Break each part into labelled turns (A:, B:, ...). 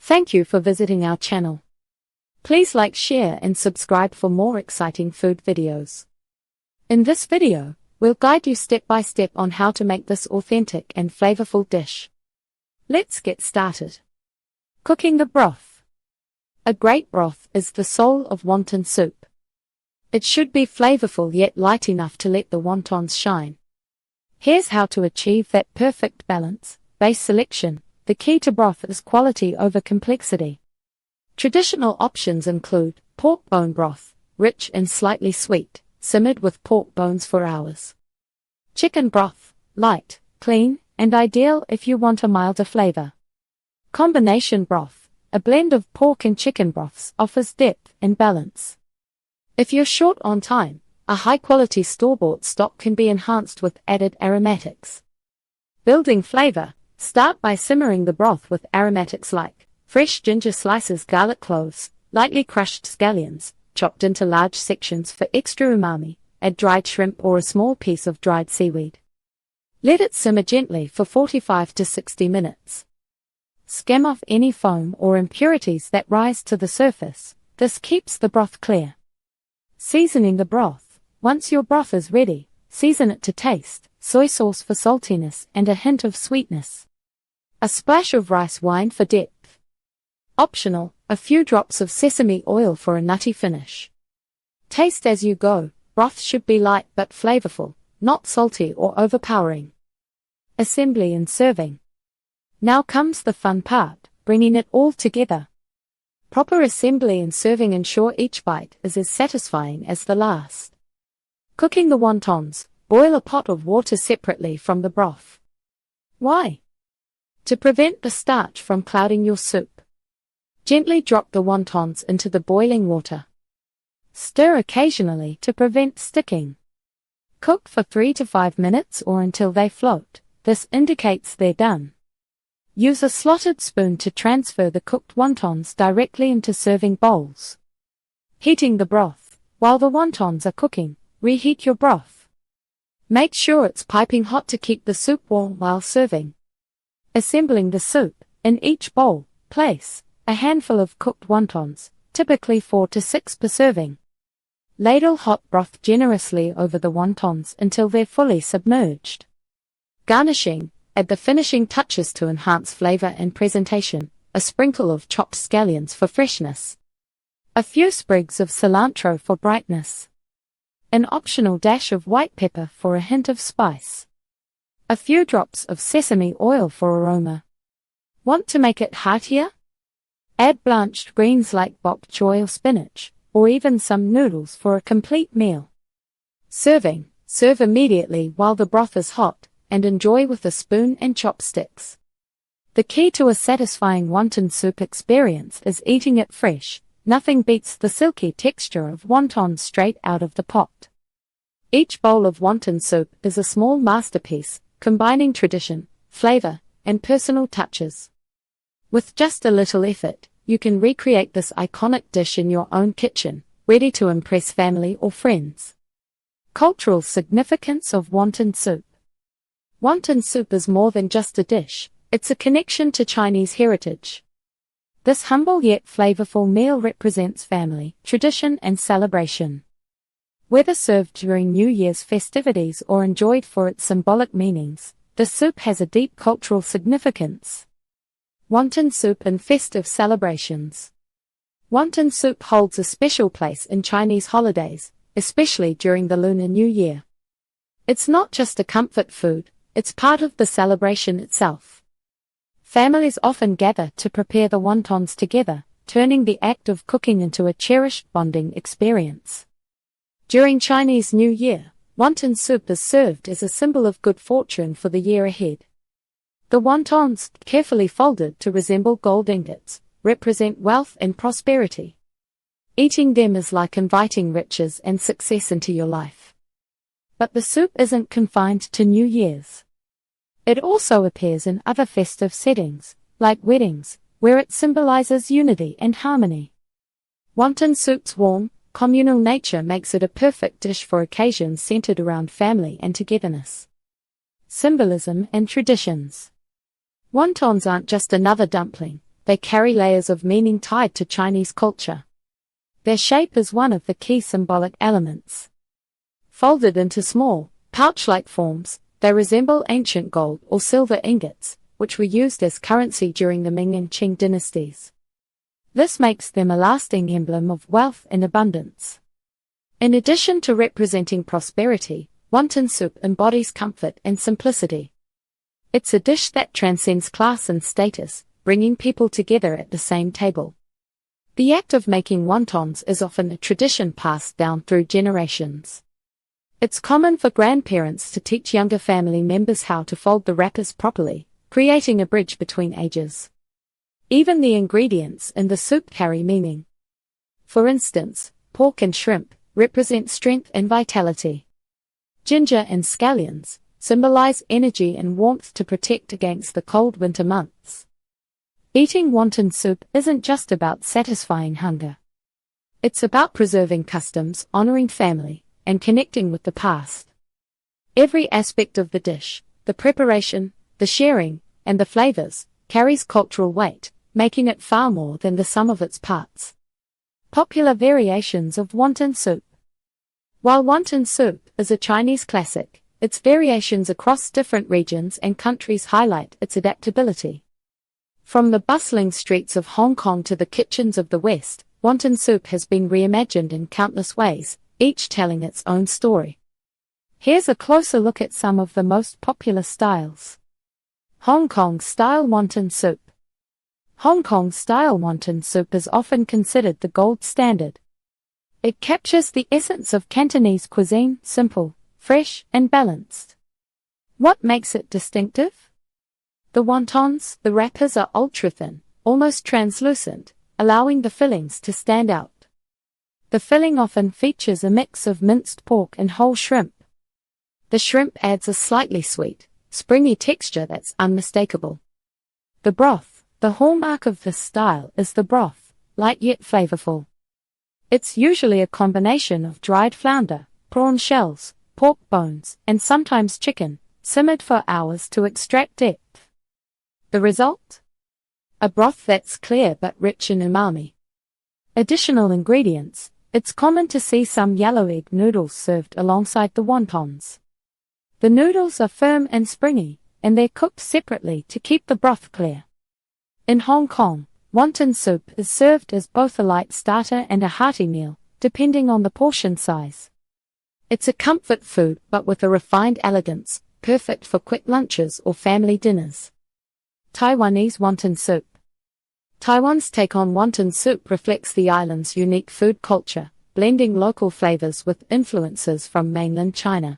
A: Thank you for visiting our channel. Please like, share and subscribe for more exciting food videos. In this video, we'll guide you step by step on how to make this authentic and flavorful dish. Let's get started. Cooking the broth. A great broth is the soul of wonton soup. It should be flavorful yet light enough to let the wontons shine. Here's how to achieve that perfect balance. Base selection. The key to broth is quality over complexity. Traditional options include pork bone broth, rich and slightly sweet, simmered with pork bones for hours. Chicken broth, light, clean, and ideal if you want a milder flavor. Combination broth, a blend of pork and chicken broths, offers depth and balance. If you're short on time, a high-quality store-bought stock can be enhanced with added aromatics. Building flavor. Start by simmering the broth with aromatics like fresh ginger slices, garlic cloves, lightly crushed scallions, chopped into large sections for extra umami, add dried shrimp or a small piece of dried seaweed. Let it simmer gently for 45 to 60 minutes. Skim off any foam or impurities that rise to the surface. This keeps the broth clear. Seasoning the broth. Once your broth is ready, season it to taste, soy sauce for saltiness and a hint of sweetness. A splash of rice wine for depth. Optional, a few drops of sesame oil for a nutty finish. Taste as you go. Broth should be light but flavorful, not salty or overpowering. Assembly and serving. Now comes the fun part, bringing it all together. Proper assembly and serving ensure each bite is as satisfying as the last. Cooking the wontons. Boil a pot of water separately from the broth. Why? To prevent the starch from clouding your soup. Gently drop the wontons into the boiling water. Stir occasionally to prevent sticking. Cook for 3 to 5 minutes or until they float. This indicates they're done. Use a slotted spoon to transfer the cooked wontons directly into serving bowls. Heating the broth. While the wontons are cooking, reheat your broth. Make sure it's piping hot to keep the soup warm while serving. Assembling the soup. In each bowl, place a handful of cooked wontons, typically 4 to 6 per serving. Ladle hot broth generously over the wontons until they're fully submerged. Garnishing. Add the finishing touches to enhance flavor and presentation, a sprinkle of chopped scallions for freshness. A few sprigs of cilantro for brightness. An optional dash of white pepper for a hint of spice. A few drops of sesame oil for aroma. Want to make it heartier? Add blanched greens like bok choy or spinach, or even some noodles for a complete meal. Serving. Serve immediately while the broth is hot, and enjoy with a spoon and chopsticks. The key to a satisfying wonton soup experience is eating it fresh. Nothing beats the silky texture of wontons straight out of the pot. Each bowl of wonton soup is a small masterpiece, combining tradition, flavor, and personal touches. With just a little effort, you can recreate this iconic dish in your own kitchen, ready to impress family or friends. Cultural significance of wonton soup. Wonton soup is more than just a dish, it's a connection to Chinese heritage. This humble yet flavorful meal represents family, tradition and celebration. Whether served during New Year's festivities or enjoyed for its symbolic meanings, the soup has a deep cultural significance. Wonton soup and festive celebrations. Wonton soup holds a special place in Chinese holidays, especially during the Lunar New Year. It's not just a comfort food, it's part of the celebration itself. Families often gather to prepare the wontons together, turning the act of cooking into a cherished bonding experience. During Chinese New Year, wonton soup is served as a symbol of good fortune for the year ahead. The wontons, carefully folded to resemble gold ingots, represent wealth and prosperity. Eating them is like inviting riches and success into your life. But the soup isn't confined to New Year's. It also appears in other festive settings, like weddings, where it symbolizes unity and harmony. Wonton soup's warm, communal nature makes it a perfect dish for occasions centered around family and togetherness. Symbolism and traditions. Wontons aren't just another dumpling, they carry layers of meaning tied to Chinese culture. Their shape is one of the key symbolic elements. Folded into small, pouch-like forms, they resemble ancient gold or silver ingots, which were used as currency during the Ming and Qing dynasties. This makes them a lasting emblem of wealth and abundance. In addition to representing prosperity, wonton soup embodies comfort and simplicity. It's a dish that transcends class and status, bringing people together at the same table. The act of making wontons is often a tradition passed down through generations. It's common for grandparents to teach younger family members how to fold the wrappers properly, creating a bridge between ages. Even the ingredients in the soup carry meaning. For instance, pork and shrimp represent strength and vitality. Ginger and scallions symbolize energy and warmth to protect against the cold winter months. Eating wonton soup isn't just about satisfying hunger. It's about preserving customs, honoring family, and connecting with the past. Every aspect of the dish, the preparation, the sharing, and the flavors, carries cultural weight, making it far more than the sum of its parts. Popular variations of wonton soup. While wonton soup is a Chinese classic, its variations across different regions and countries highlight its adaptability. From the bustling streets of Hong Kong to the kitchens of the West, wonton soup has been reimagined in countless ways, each telling its own story. Here's a closer look at some of the most popular styles. Hong Kong-style wonton soup. Hong Kong-style wonton soup is often considered the gold standard. It captures the essence of Cantonese cuisine, simple, fresh, and balanced. What makes it distinctive? The wontons, the wrappers are ultra-thin, almost translucent, allowing the fillings to stand out. The filling often features a mix of minced pork and whole shrimp. The shrimp adds a slightly sweet, springy texture that's unmistakable. The broth. The hallmark of this style is the broth, light yet flavorful. It's usually a combination of dried flounder, prawn shells, pork bones, and sometimes chicken, simmered for hours to extract depth. The result? A broth that's clear but rich in umami. Additional ingredients. It's common to see some yellow egg noodles served alongside the wontons. The noodles are firm and springy, and they're cooked separately to keep the broth clear. In Hong Kong, wonton soup is served as both a light starter and a hearty meal, depending on the portion size. It's a comfort food but with a refined elegance, perfect for quick lunches or family dinners. Taiwanese wonton soup. Taiwan's take on wonton soup reflects the island's unique food culture, blending local flavors with influences from mainland China.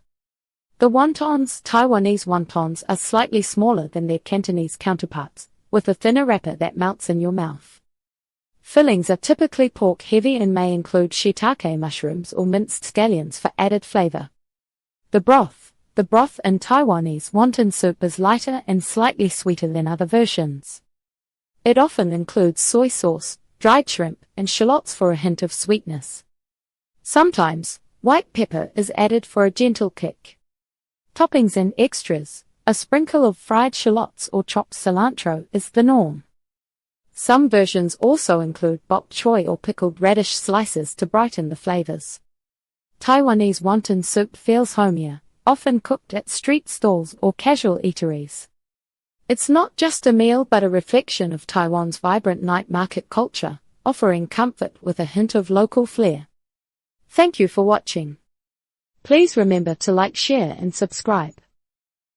A: The wontons, Taiwanese wontons, are slightly smaller than their Cantonese counterparts, with a thinner wrapper that melts in your mouth. Fillings are typically pork-heavy and may include shiitake mushrooms or minced scallions for added flavor. The broth. The broth in Taiwanese wonton soup is lighter and slightly sweeter than other versions. It often includes soy sauce, dried shrimp, and shallots for a hint of sweetness. Sometimes, white pepper is added for a gentle kick. Toppings and extras. A sprinkle of fried shallots or chopped cilantro is the norm. Some versions also include bok choy or pickled radish slices to brighten the flavors. Taiwanese wonton soup feels homier, often cooked at street stalls or casual eateries. It's not just a meal but a reflection of Taiwan's vibrant night market culture, offering comfort with a hint of local flair. Thank you for watching. Please remember to like, share, and subscribe.